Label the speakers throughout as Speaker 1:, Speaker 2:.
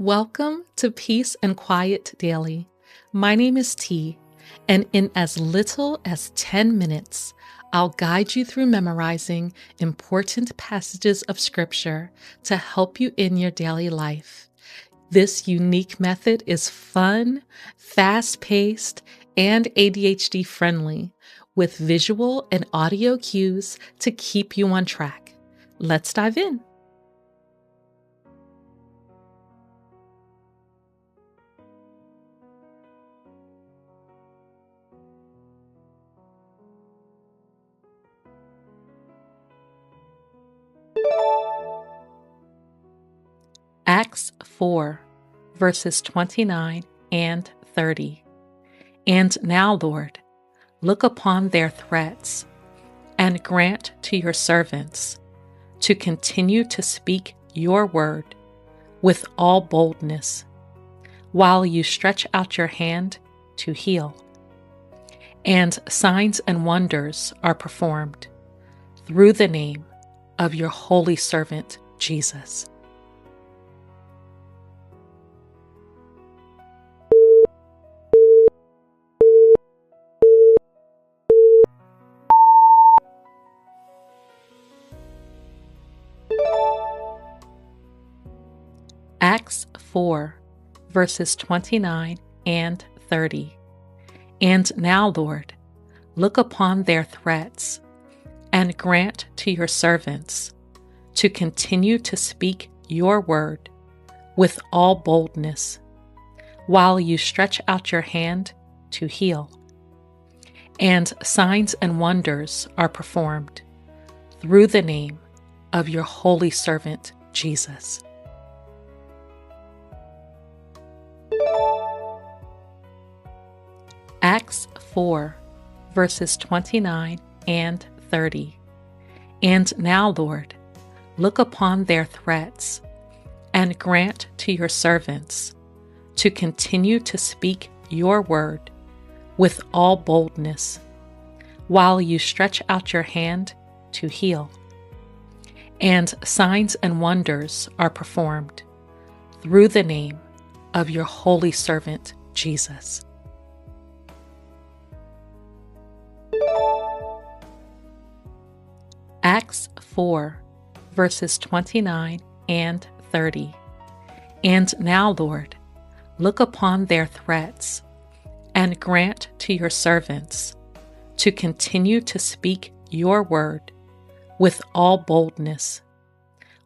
Speaker 1: Welcome to Peace and Quiet Daily. My name is T, and in as little as 10 minutes, I'll guide you through memorizing important passages of Scripture to help you in your daily life. This unique method is fun, fast-paced, and ADHD friendly, with visual and audio cues to keep you on track. Let's dive in. Acts 4, verses 29 and 30. And now, Lord, look upon their threats, and grant to your servants to continue to speak your word with all boldness, while you stretch out your hand to heal. And signs and wonders are performed through the name of your holy servant, Jesus. Acts 4, verses 29 and 30. And now, Lord, look upon their threats, and grant to your servants to continue to speak your word with all boldness, while you stretch out your hand to heal. And signs and wonders are performed through the name of your holy servant, Jesus. Acts 4, verses 29 and 30. And now, Lord, look upon their threats, and grant to your servants to continue to speak your word with all boldness, while you stretch out your hand to heal. And signs and wonders are performed through the name of your holy servant, Jesus. Acts 4, verses 29 and 30. And now, Lord, look upon their threats, and grant to your servants to continue to speak your word with all boldness,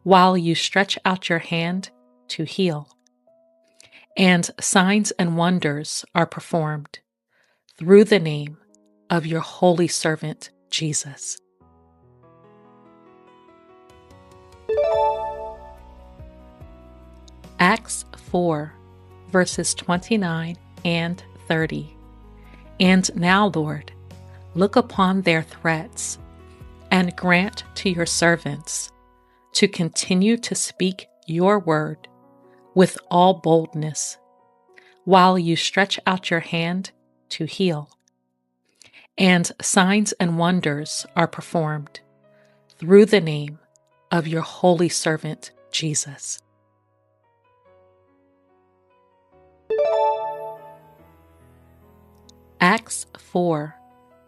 Speaker 1: while you stretch out your hand to heal. And signs and wonders are performed through the name of your holy servant, Jesus. Acts 4, verses 29 and 30. And now, Lord, look upon their threats, and grant to your servants to continue to speak your word with all boldness, while you stretch out your hand to heal. And signs and wonders are performed through the name of your holy servant, Jesus. Acts 4,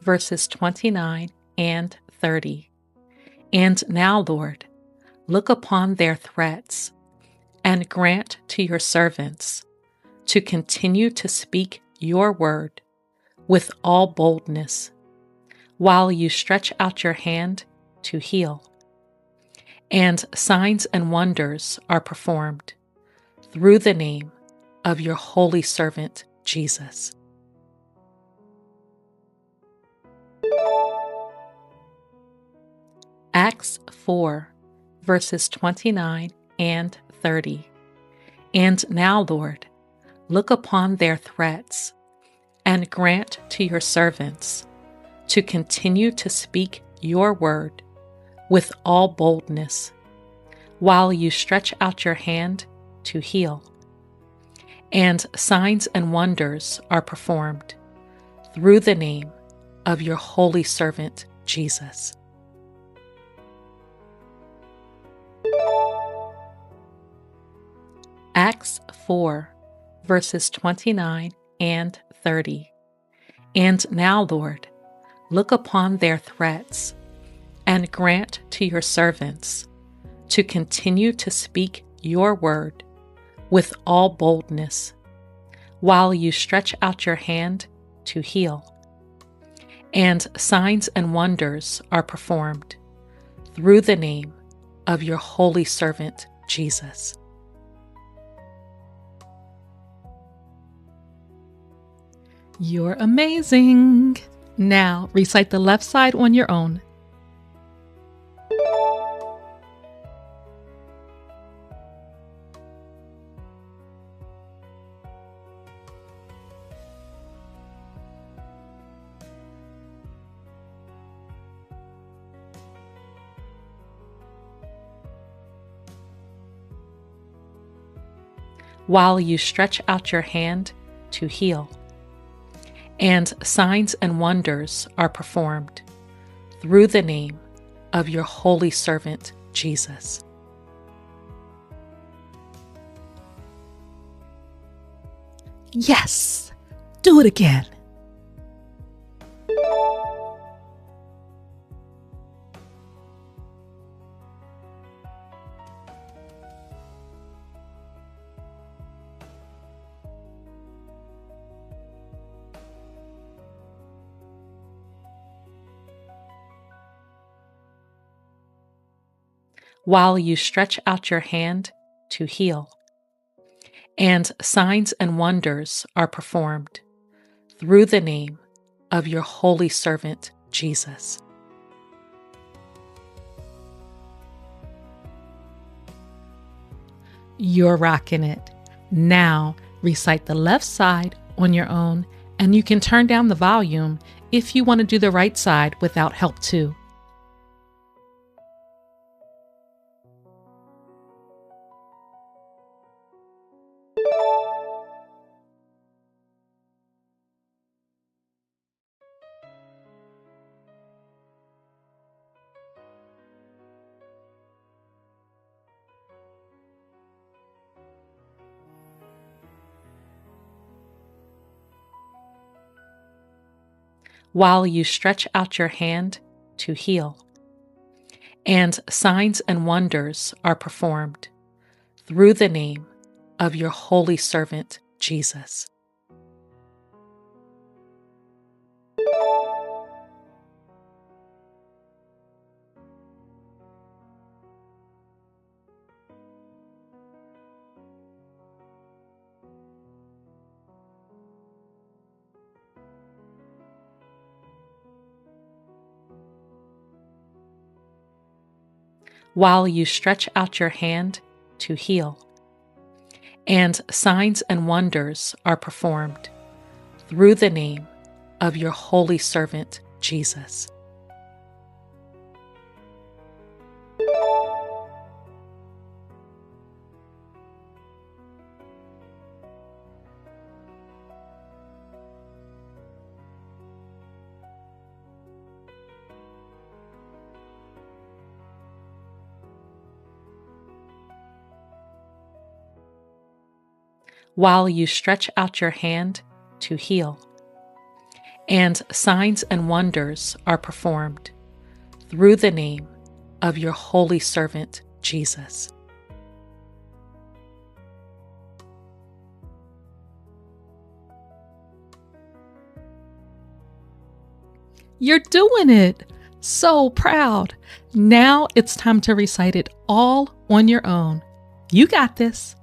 Speaker 1: verses 29 and 30. And now, Lord, look upon their threats, and grant to your servants to continue to speak your word with all boldness, while you stretch out your hand to heal. And signs and wonders are performed through the name of your holy servant, Jesus. Acts 4, verses 29 and 30. And now, Lord, look upon their threats, and grant to your servants to continue to speak your word with all boldness, while you stretch out your hand to heal. And signs and wonders are performed through the name of your holy servant, Jesus. Acts 4, verses 29 and 30. And now, Lord, look upon their threats and grant to your servants to continue to speak your word with all boldness, while you stretch out your hand to heal. And signs and wonders are performed through the name of your holy servant, Jesus. You're amazing. Now recite the left side on your own. While you stretch out your hand to heal. And signs and wonders are performed through the name of your holy servant, Jesus. Yes! Do it again. While you stretch out your hand to heal. And signs and wonders are performed through the name of your holy servant, Jesus. You're rocking it. Now recite the left side on your own, and you can turn down the volume if you want to do the right side without help too. While you stretch out your hand to heal. And signs and wonders are performed through the name of your holy servant, Jesus. While you stretch out your hand to heal. And signs and wonders are performed through the name of your holy servant, Jesus. While you stretch out your hand to heal. And signs and wonders are performed through the name of your holy servant, Jesus. You're doing it! So proud! Now it's time to recite it all on your own. You got this!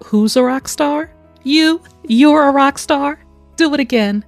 Speaker 1: Who's a rock star? You. You're a rock star. Do it again.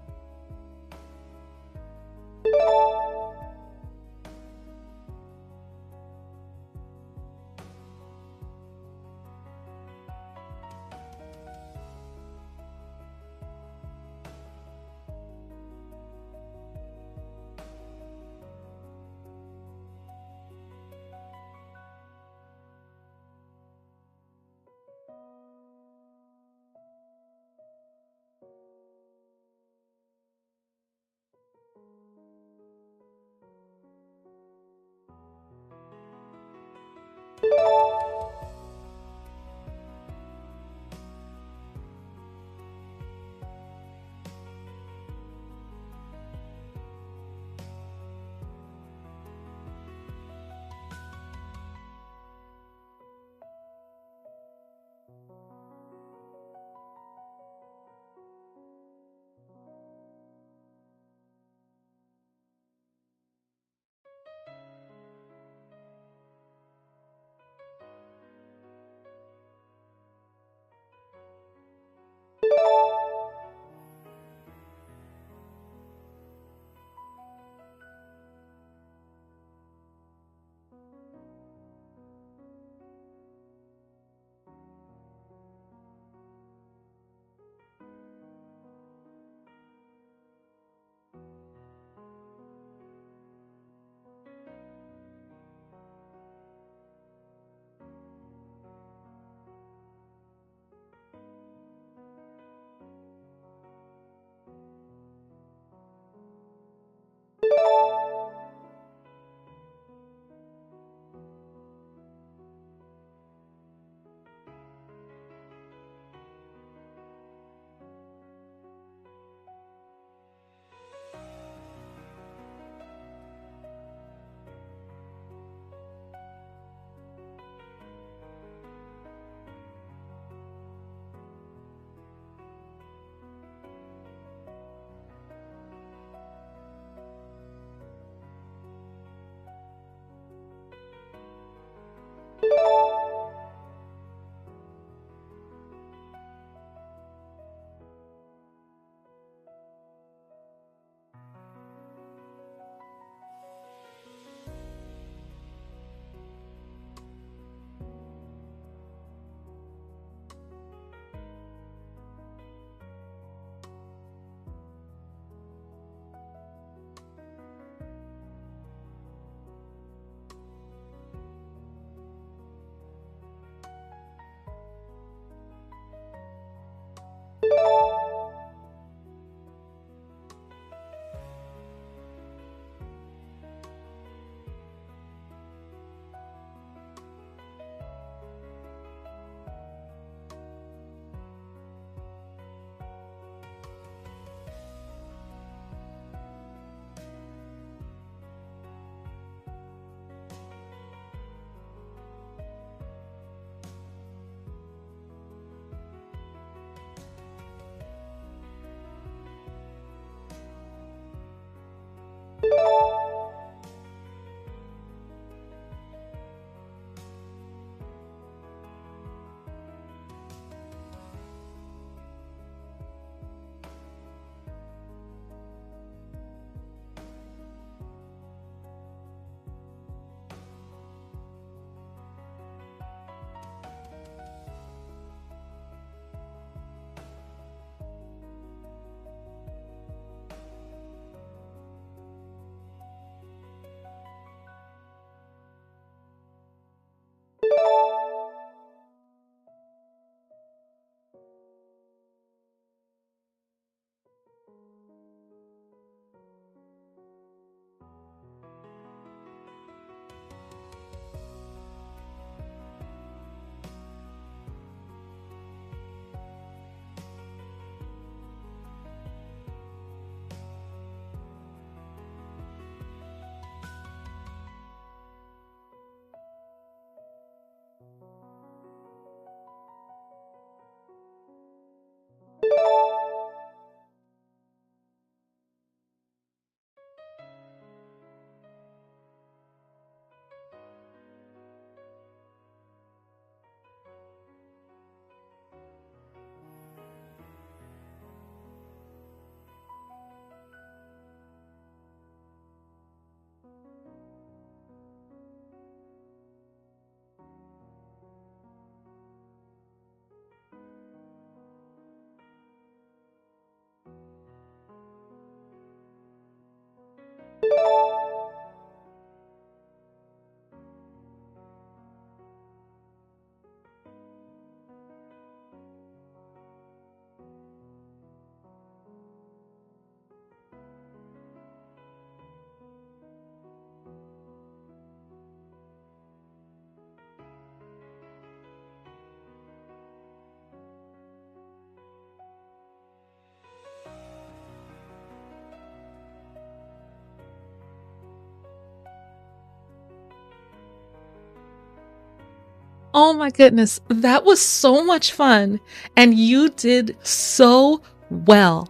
Speaker 1: Oh my goodness, that was so much fun. And you did so well.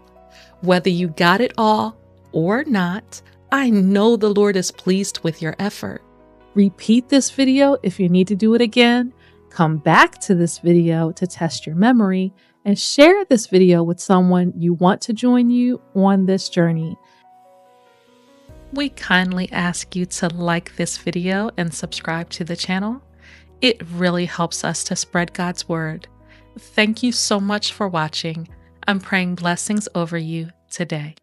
Speaker 1: Whether you got it all or not, I know the Lord is pleased with your effort. Repeat this video if you need to do it again. Come back to this video to test your memory and share this video with someone you want to join you on this journey. We kindly ask you to like this video and subscribe to the channel. It really helps us to spread God's word. Thank you so much for watching. I'm praying blessings over you today.